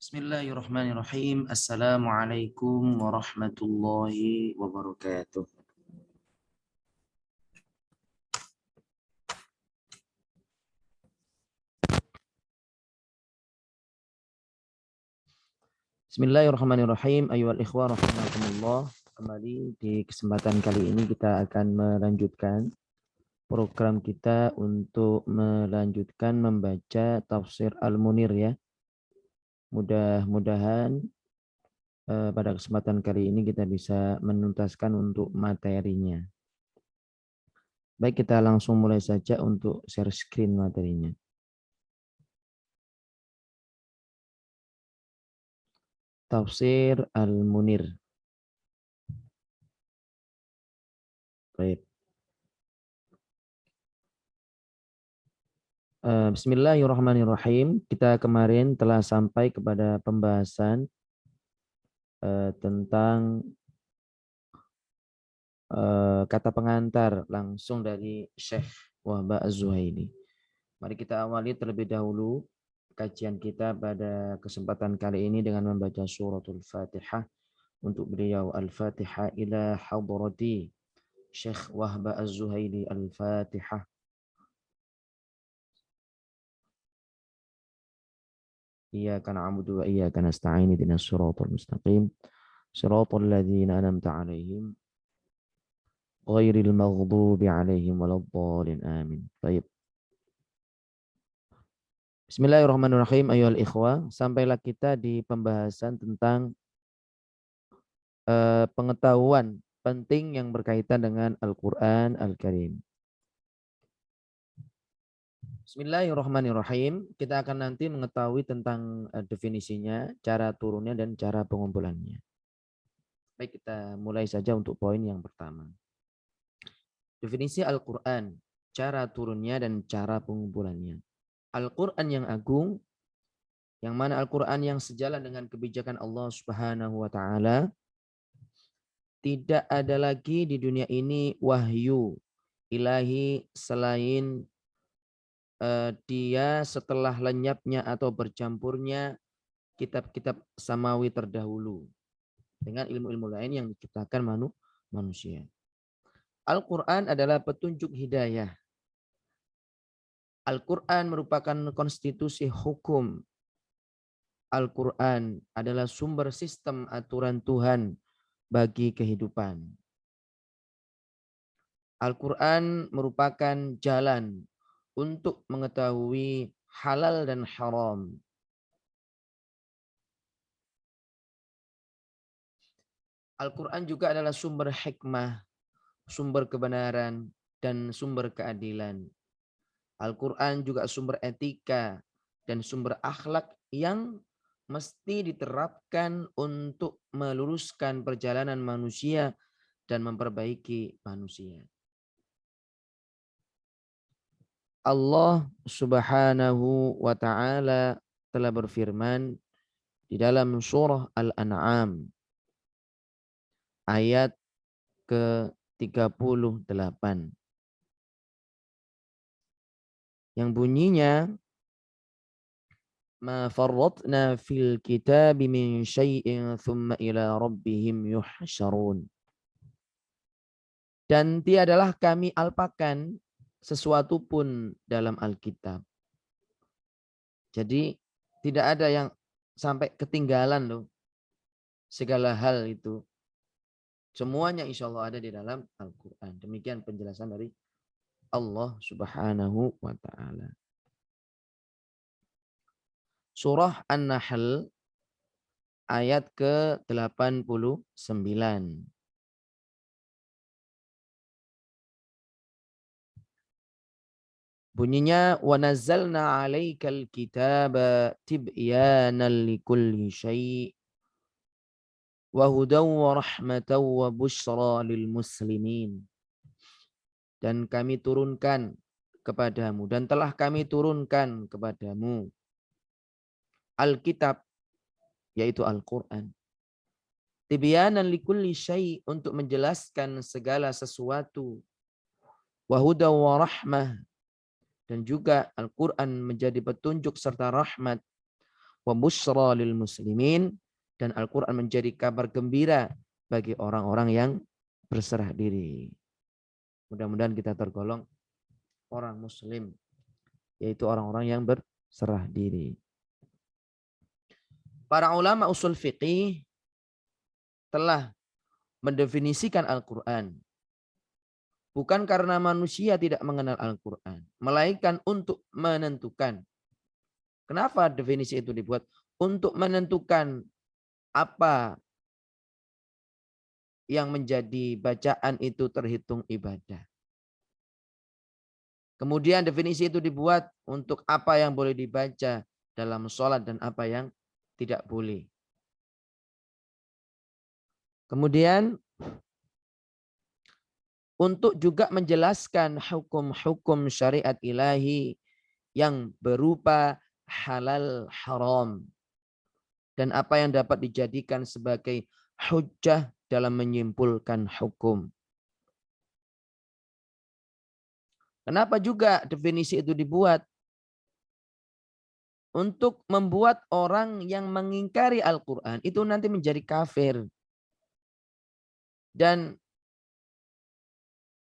Bismillahirrahmanirrahim. Assalamualaikum warahmatullahi wabarakatuh. Bismillahirrahmanirrahim. Ayyuhal ikhwah rahimakumullah. Kembali di kesempatan kali ini kita akan melanjutkan program kita untuk melanjutkan membaca tafsir Al-Munir ya. Mudah-mudahan pada kesempatan kali ini kita bisa menuntaskan untuk materinya. Baik, kita langsung mulai saja untuk share screen materinya. Tafsir Al-Munir. Baik. Bismillahirrahmanirrahim. Kita kemarin telah sampai kepada pembahasan tentang kata pengantar langsung dari Syekh Wahbah Az-Zuhaili. Mari kita awali terlebih dahulu kajian kita pada kesempatan kali ini dengan membaca suratul Fatihah untuk beliau. Al-Fatihah ila hadrati Syekh Wahbah Az-Zuhaili. Al-Fatihah. Iyyaka na'budu wa iyyaka nasta'in ihdinas siratal mustaqim siratal ladzina an'amta 'alaihim ghairil maghdubi 'alaihim waladdallin amin. Baik. Bismillahirrahmanirrahim ayyuhal ikhwah, sampailah kita di pembahasan tentang pengetahuan penting yang berkaitan dengan Al-Qur'an Al-Karim. Bismillahirrahmanirrahim. Kita akan nanti mengetahui tentang definisinya, cara turunnya, dan cara pengumpulannya. Baik, kita mulai saja untuk poin yang pertama. Definisi Al-Quran, cara turunnya, dan cara pengumpulannya. Al-Quran yang agung, yang mana Al-Quran yang sejalan dengan kebijakan Allah Subhanahu wa Ta'ala. Tidak ada lagi di dunia ini wahyu ilahi selain dia setelah lenyapnya atau bercampurnya kitab-kitab samawi terdahulu dengan ilmu-ilmu lain yang diciptakan manusia. Al-Quran adalah petunjuk hidayah. Al-Quran merupakan konstitusi hukum. Al-Quran adalah sumber sistem aturan Tuhan bagi kehidupan. Al-Quran merupakan jalan untuk mengetahui halal dan haram. Al-Quran juga adalah sumber hikmah, sumber kebenaran, dan sumber keadilan. Al-Quran juga sumber etika dan sumber akhlak yang mesti diterapkan untuk meluruskan perjalanan manusia dan memperbaiki manusia. Allah Subhanahu wa Ta'ala telah berfirman di dalam surah Al-An'am ayat ke-38 yang bunyinya ma farratna fil kitabi min syai'in thumma ila rabbihim yuhsyarun. Dan tiadalah kami alpakan sesuatu pun dalam Alkitab. Jadi tidak ada yang sampai ketinggalan loh. Segala hal itu. Semuanya insya Allah ada di dalam Al-Quran. Demikian penjelasan dari Allah Subhanahu wa Ta'ala. Surah An-Nahl ayat ke-89. Bunyinya wa nazzalna 'alaikal kitaba tibyanan likulli syai' wa hudaw wa rahmatan wa busyra lil muslimin. Dan kami turunkan kepadamu dan telah kami turunkan kepadamu Alkitab, yaitu Al-Quran. Tibyanan likulli syai', untuk menjelaskan segala sesuatu. Wa hudaw wa rahmah, dan juga Al-Quran menjadi petunjuk serta rahmat. wa busyra lil muslimin, dan Al-Quran menjadi kabar gembira bagi orang-orang yang berserah diri. Mudah-mudahan kita tergolong orang muslim, yaitu orang-orang yang berserah diri. Para ulama usul fiqih telah mendefinisikan Al-Quran bukan karena manusia tidak mengenal Al-Quran, melainkan untuk menentukan. Kenapa definisi itu dibuat? Untuk menentukan apa yang menjadi bacaan itu terhitung ibadah. Kemudian definisi itu dibuat untuk apa yang boleh dibaca dalam sholat dan apa yang tidak boleh. Kemudian untuk juga menjelaskan hukum-hukum syariat ilahi yang berupa halal haram dan apa yang dapat dijadikan sebagai hujjah dalam menyimpulkan hukum. Kenapa juga definisi itu dibuat? Untuk membuat orang yang mengingkari Al-Quran itu nanti menjadi kafir. Dan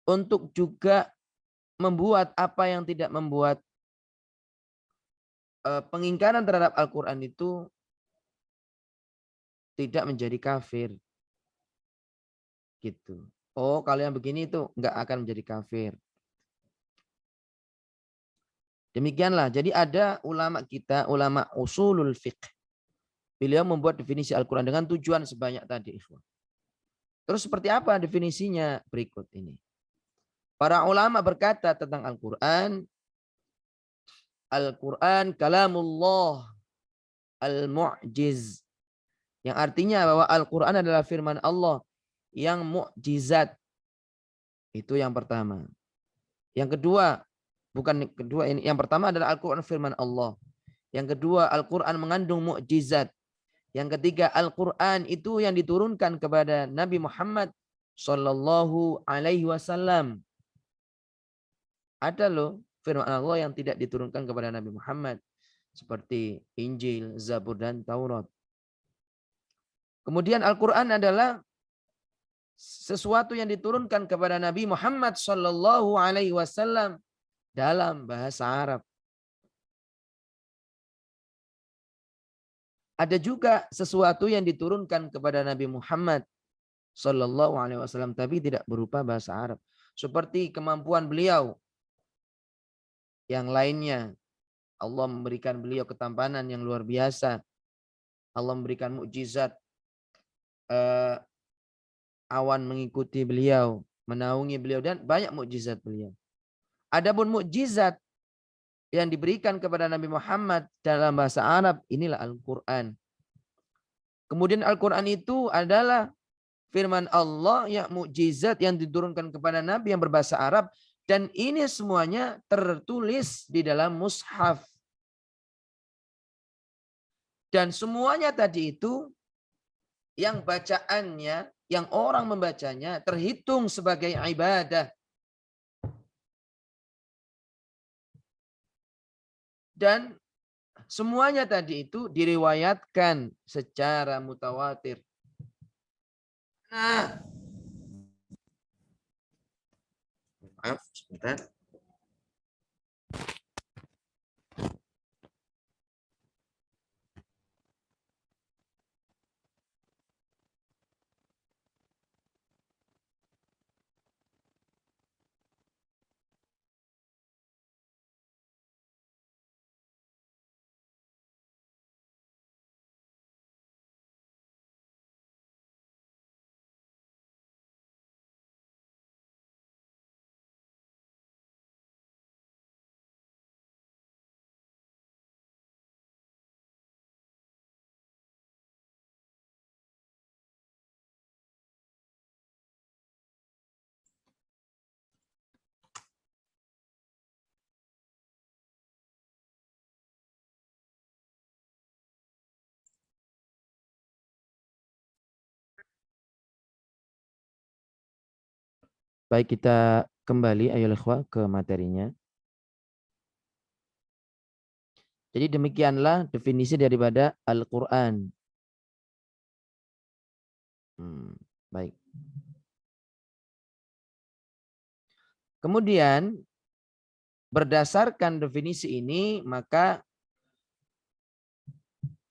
untuk juga membuat apa yang tidak membuat pengingkaran terhadap Al-Quran itu tidak menjadi kafir. Gitu. Oh, kalau yang begini itu nggak akan menjadi kafir. Demikianlah. Jadi ada ulama kita, ulama usulul fiqh. Beliau membuat definisi Al-Quran dengan tujuan sebanyak tadi. Terus seperti apa definisinya? Berikut ini. Para ulama berkata tentang Al-Quran. Al-Quran kalamullah al-mu'jiz. Yang artinya bahwa Al-Quran adalah firman Allah yang mukjizat. Itu yang pertama. Yang kedua, bukan kedua ini. Yang pertama adalah Al-Quran firman Allah. Yang kedua, Al-Quran mengandung mukjizat. Yang ketiga, Al-Quran itu yang diturunkan kepada Nabi Muhammad Sallallahu Alaihi Wasallam. Ada loh firman Allah yang tidak diturunkan kepada Nabi Muhammad. Seperti Injil, Zabur, dan Taurat. Kemudian Al-Quran adalah sesuatu yang diturunkan kepada Nabi Muhammad Sallallahu Alaihi Wasallam dalam bahasa Arab. Ada juga sesuatu yang diturunkan kepada Nabi Muhammad Sallallahu Alaihi Wasallam tapi tidak berupa bahasa Arab. Seperti kemampuan beliau yang lainnya. Allah memberikan beliau ketampanan yang luar biasa. Allah memberikan mukjizat. Awan mengikuti beliau, menaungi beliau, dan banyak mukjizat beliau. Adapun mukjizat yang diberikan kepada Nabi Muhammad dalam bahasa Arab, inilah Al-Quran. Kemudian Al-Quran itu adalah firman Allah yang mukjizat yang diturunkan kepada Nabi yang berbahasa Arab, dan ini semuanya tertulis di dalam mushaf. Dan semuanya tadi itu yang bacaannya, yang orang membacanya terhitung sebagai ibadah. Dan semuanya tadi itu diriwayatkan secara mutawatir. Nah, maaf sebentar. Baik, kita kembali ayo ikhwah ke materinya. Jadi demikianlah definisi daripada Al-Quran. Baik. Kemudian berdasarkan definisi ini, maka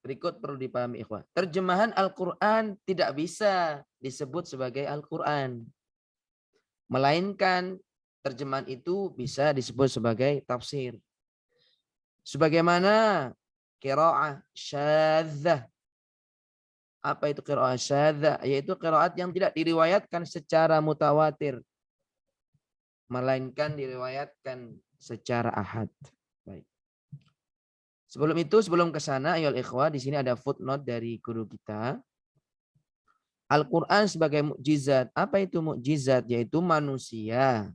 berikut perlu dipahami ikhwah. Terjemahan Al-Quran tidak bisa disebut sebagai Al-Quran. Melainkan terjemahan itu bisa disebut sebagai tafsir. Sebagaimana qiraah syadzah. Apa itu qiraah syadzah? Yaitu qiraat yang tidak diriwayatkan secara mutawatir. Melainkan diriwayatkan secara ahad. Baik. Sebelum itu, sebelum ke sana, ayo ikhwah, di sini ada footnote dari guru kita. Al-Quran sebagai mukjizat. Apa itu mukjizat? Yaitu manusia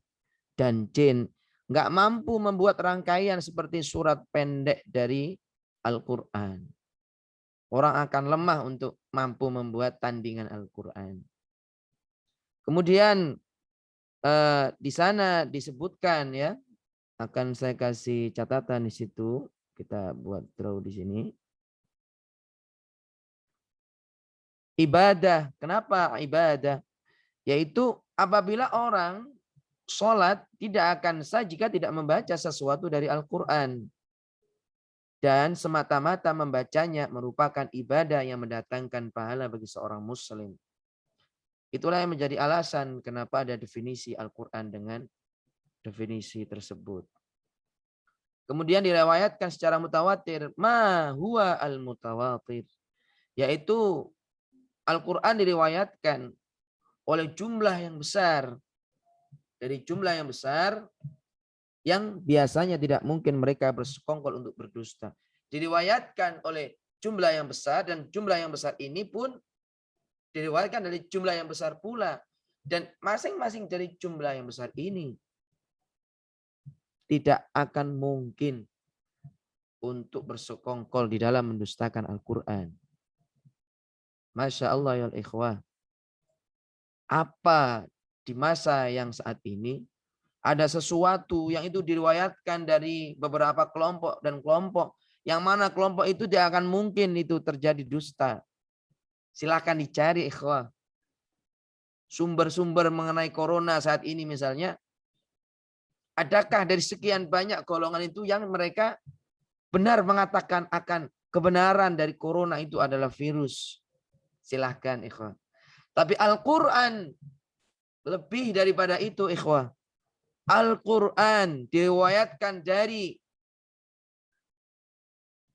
dan jin nggak mampu membuat rangkaian seperti surat pendek dari Al-Quran. Orang akan lemah untuk mampu membuat tandingan Al-Quran. Kemudian di sana disebutkan ya, akan saya kasih catatan di situ. Kita buat draw di sini. Ibadah. Kenapa ibadah? Yaitu apabila orang sholat tidak akan sah jika tidak membaca sesuatu dari Al-Quran. Dan semata-mata membacanya merupakan ibadah yang mendatangkan pahala bagi seorang muslim. Itulah yang menjadi alasan kenapa ada definisi Al-Quran dengan definisi tersebut. Kemudian direwayatkan secara mutawatir. Ma huwa al-mutawatir. Yaitu Al-Quran diriwayatkan oleh jumlah yang besar. Dari jumlah yang besar yang biasanya tidak mungkin mereka bersekongkol untuk berdusta. Diriwayatkan oleh jumlah yang besar dan jumlah yang besar ini pun diriwayatkan dari jumlah yang besar pula. Dan masing-masing dari jumlah yang besar ini tidak akan mungkin untuk bersekongkol di dalam mendustakan Al-Quran. Masya Allah ya ikhwah. Apa di masa yang saat ini ada sesuatu yang itu diriwayatkan dari beberapa kelompok dan kelompok. Yang mana kelompok itu tidak akan mungkin itu terjadi dusta. Silahkan dicari ikhwah. Sumber-sumber mengenai corona saat ini misalnya. Adakah dari sekian banyak golongan itu yang mereka benar mengatakan akan kebenaran dari corona itu adalah virus. Silahkan ikhwah. Tapi Al-Quran lebih daripada itu ikhwah. Al-Quran diriwayatkan dari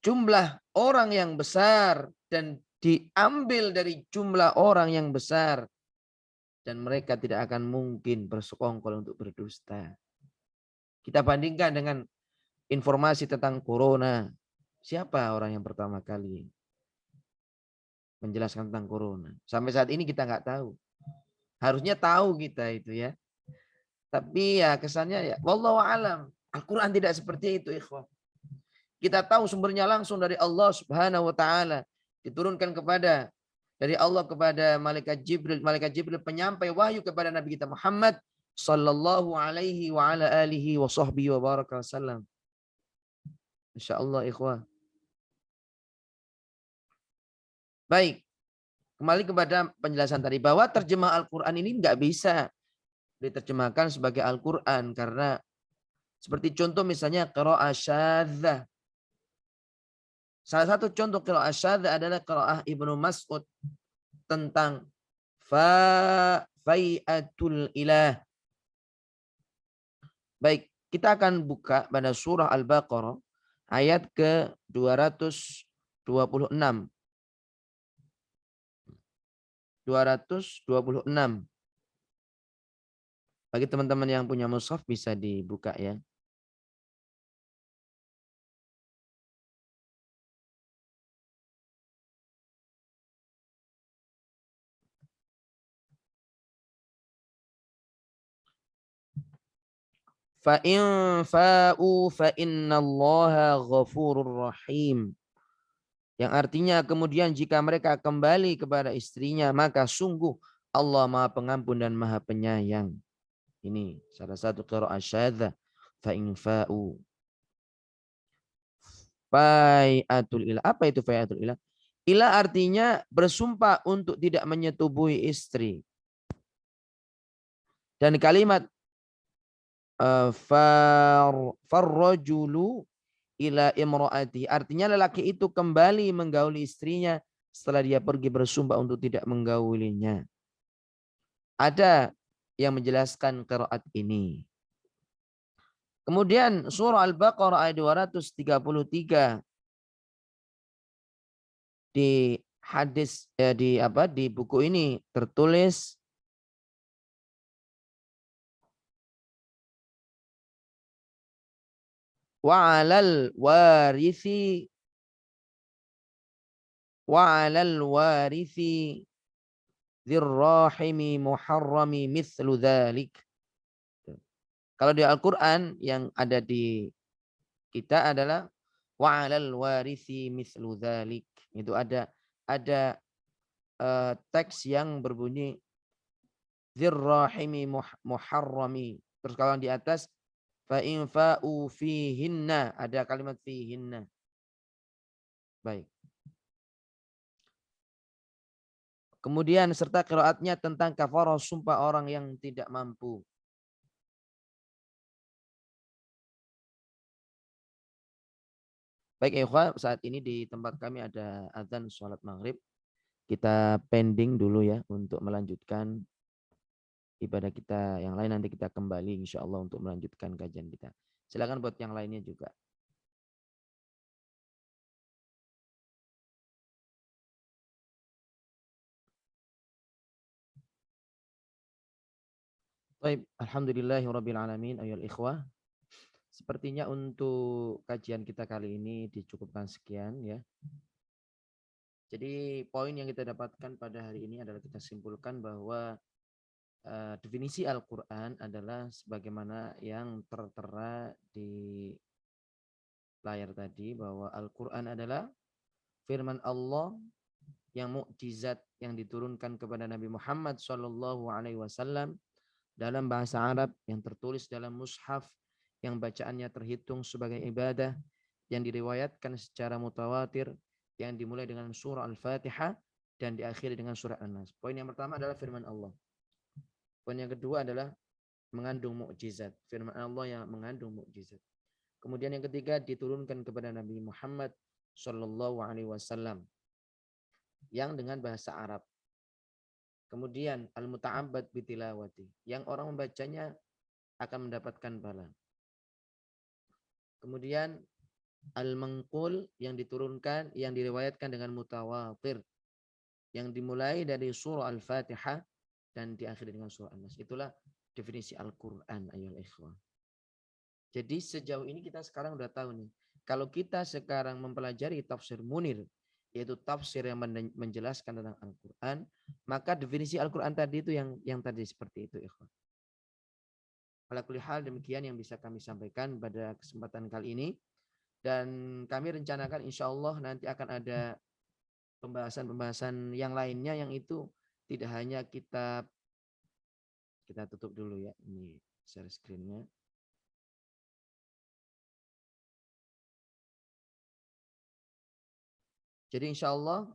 jumlah orang yang besar dan diambil dari jumlah orang yang besar. Dan mereka tidak akan mungkin bersekongkol untuk berdusta. Kita bandingkan dengan informasi tentang corona. Siapa orang yang pertama kali menjelaskan tentang corona? Sampai saat ini kita nggak tahu. Harusnya tahu kita itu ya. Tapi ya kesannya ya wallahu alam. Al-Quran tidak seperti itu ikhwan. Kita tahu sumbernya langsung dari Allah Subhanahu wa taala. Diturunkan kepada dari Allah kepada malaikat Jibril. Malaikat Jibril penyampai wahyu kepada Nabi kita Muhammad sallallahu alaihi wa ala alihi wa sahbihi wa baraka wasallam. Insyaallah ikhwah. Baik. Kembali kepada penjelasan tadi bahwa terjemah Al-Quran ini nggak bisa diterjemahkan sebagai Al-Quran karena seperti contoh misalnya qiraah syadzah. Salah satu contoh qiraah syadzah adalah qiraah Ibnu Mas'ud tentang fai'atul ilah. Baik, kita akan buka pada surah Al-Baqarah ayat ke 226. 226. Bagi teman-teman yang punya mushaf bisa dibuka ya. Fa in fa'u fa innallaha ghafurur rahim. Yang artinya kemudian jika mereka kembali kepada istrinya maka sungguh Allah Maha Pengampun dan Maha Penyayang. Ini salah satu qiraah syadzah fa in fa'u. Bai'atul ilah. Apa itu bai'atul ilah? Ilah artinya bersumpah untuk tidak menyetubuhi istri. Dan kalimat farrajulu ila imraati artinya lelaki itu kembali menggauli istrinya setelah dia pergi bersumpah untuk tidak menggaulinya. Ada yang menjelaskan qiraat ini. Kemudian surah Al-Baqarah ayat 233 di hadis di buku ini tertulis wa 'alal warithi dzirrahimi muharrami mithlu dzalik. Kalau di Al-Qur'an yang ada di kita adalah wa 'alal warithi mithlu dzalik. Itu ada teks yang berbunyi dzirrahimi muharrami. Terus kalau di atas fa in fa'u fihinna ada kalimat fihinna. Baik. Kemudian serta qiraatnya tentang kafarah sumpah orang yang tidak mampu. Baik ikhwah, saat ini di tempat kami ada azan sholat maghrib. Kita pending dulu ya untuk melanjutkan ibadah kita yang lain. Nanti kita kembali insya Allah untuk melanjutkan kajian kita. Silakan buat yang lainnya juga. Baik, alhamdulillahirabbil alamin ayyuhal ikhwah. Sepertinya untuk kajian kita kali ini dicukupkan sekian ya. Jadi poin yang kita dapatkan pada hari ini adalah kita simpulkan bahwa definisi Al-Quran adalah sebagaimana yang tertera di layar tadi, bahwa Al-Quran adalah firman Allah yang mukjizat yang diturunkan kepada Nabi Muhammad SAW dalam bahasa Arab, yang tertulis dalam mushaf, yang bacaannya terhitung sebagai ibadah, yang diriwayatkan secara mutawatir, yang dimulai dengan surah Al-Fatihah dan diakhiri dengan surah An-Nas. Poin yang pertama adalah firman Allah. Poin yang kedua adalah mengandung mukjizat. Firman Allah yang mengandung mukjizat. Kemudian yang ketiga diturunkan kepada Nabi Muhammad Shallallahu Alaihi Wasallam yang dengan bahasa Arab. Kemudian al-muta'abbad bitilawati, yang orang membacanya akan mendapatkan pahala. Kemudian al-manqul, yang diturunkan, yang diriwayatkan dengan mutawatir, yang dimulai dari surah Al-Fatihah dan diakhiri dengan surah An-Nas. Itulah definisi Al-Quran ayyuhal ikhwah. Jadi sejauh ini kita sekarang udah tahu nih, kalau kita sekarang mempelajari tafsir Munir, yaitu tafsir yang menjelaskan tentang Al-Quran, maka definisi Al-Quran tadi itu yang tadi seperti itu ikhwah. Ala kulli hal, demikian yang bisa kami sampaikan pada kesempatan kali ini. Dan kami rencanakan insya Allah nanti akan ada pembahasan-pembahasan yang lainnya, yang itu tidak hanya kita tutup dulu ya, ini share screen-nya. Jadi insya Allah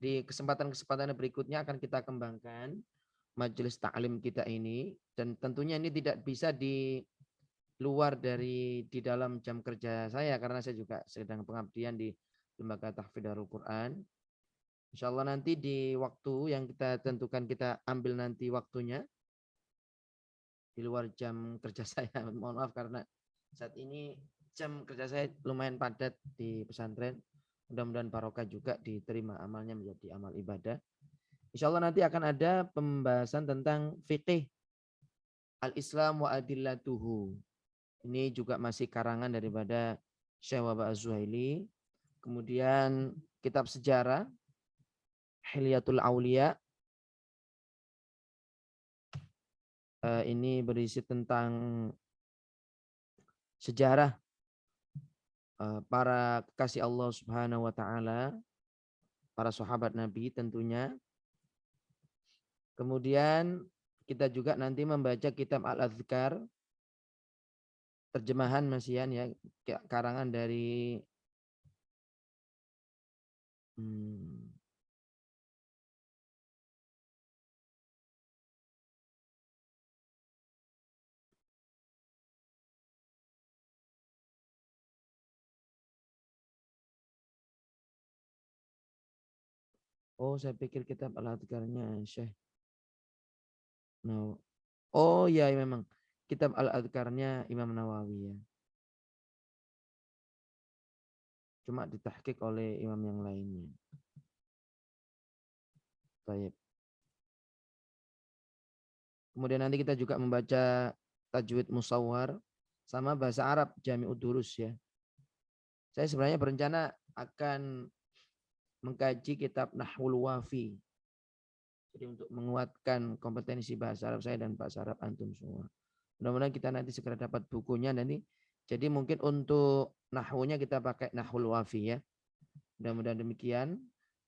di kesempatan-kesempatan berikutnya akan kita kembangkan majelis ta'lim kita ini, dan tentunya ini tidak bisa di luar dari di dalam jam kerja saya karena saya juga sedang pengabdian di Lembaga Tahfidz Darul Quran. Insya Allah nanti di waktu yang kita tentukan kita ambil nanti waktunya di luar jam kerja saya. Mohon maaf karena saat ini jam kerja saya lumayan padat di pesantren. Mudah-mudahan barokah juga diterima amalnya menjadi amal ibadah. Insya Allah nanti akan ada pembahasan tentang fikih al-Islam wa adillatuhu. Ini juga masih karangan daripada Syekh Wahab Az-Zuhaili. Kemudian kitab sejarah Hilyatul Aulia. Ini berisi tentang sejarah para kekasih Allah Subhanahu wa taala, para sahabat Nabi tentunya. Kemudian kita juga nanti membaca kitab Al-Adhkar terjemahan Mas Ian ya, karangan dari hmm, oh saya pikir kitab Al-Adhkarnya Syekh Nawawi. Oh iya memang kitab Al-Adhkarnya Imam Nawawi ya. Cuma ditahqiq oleh imam yang lainnya. Baik. Kemudian nanti kita juga membaca tajwid musawwar sama bahasa Arab Jami'ud Durus ya. Saya sebenarnya berencana akan mengkaji kitab Nahwul Wafi. Jadi untuk menguatkan kompetensi bahasa Arab saya dan bahasa Arab antum semua. Mudah-mudahan kita nanti segera dapat bukunya nanti. Jadi mungkin untuk nahwunya kita pakai Nahwul Wafi ya. Mudah-mudahan demikian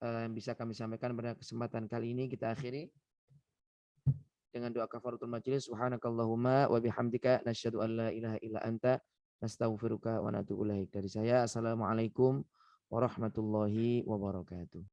yang bisa kami sampaikan pada kesempatan kali ini. Kita akhiri dengan doa kafaratul majelis. Subhanakallahumma wa bihamdika nasyhadu an la ilaha illa anta nastaghfiruka wa natubu ilaik. Dari saya assalamualaikum warahmatullahi wabarakatuh.